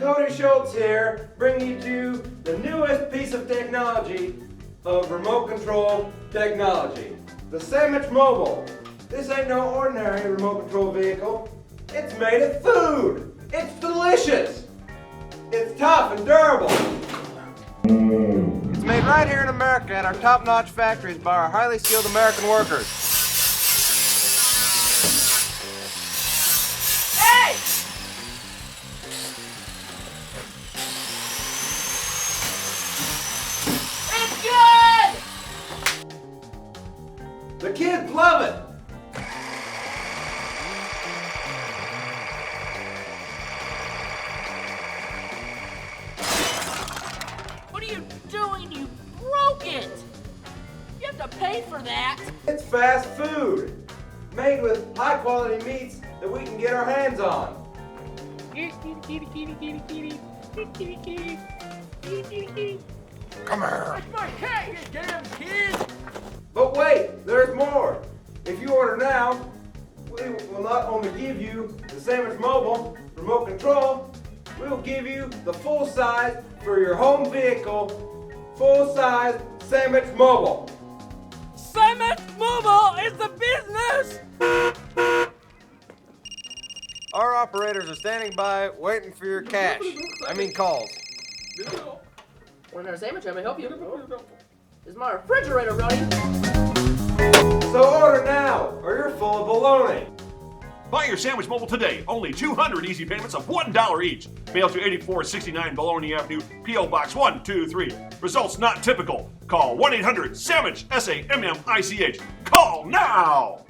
Cody Scholz here, bringing you to the newest piece of technology of remote control technology, the Sammich Mobile. This ain't no ordinary remote control vehicle. It's made of food. It's delicious. It's tough and durable. It's made right here in America at our top-notch factories by our highly skilled American workers. Hey! It's good! The kids love it. What are you doing? You broke it! You have to pay for that! It's fast food, made with high-quality meats that we can get our hands on. Come here. That's my cat, you damn kid! But wait, there's more. If you order now, we will not only give you the Sammich Mobile remote control, we will give you the full size for your home vehicle, full size Sammich Mobile. Sammich Mobile is the business! Our operators are standing by waiting for your cash. I mean calls. Ordinary Sammich, how may I help you? Is my refrigerator running? So order now, or you're full of baloney. Buy your Sammich Mobile today. Only 200 easy payments of $1 each. Mail to 8469 Bologna Avenue, P.O. Box 123. Results not typical. Call 1-800-SAMMICH, S-A-M-M-I-C-H. Call now!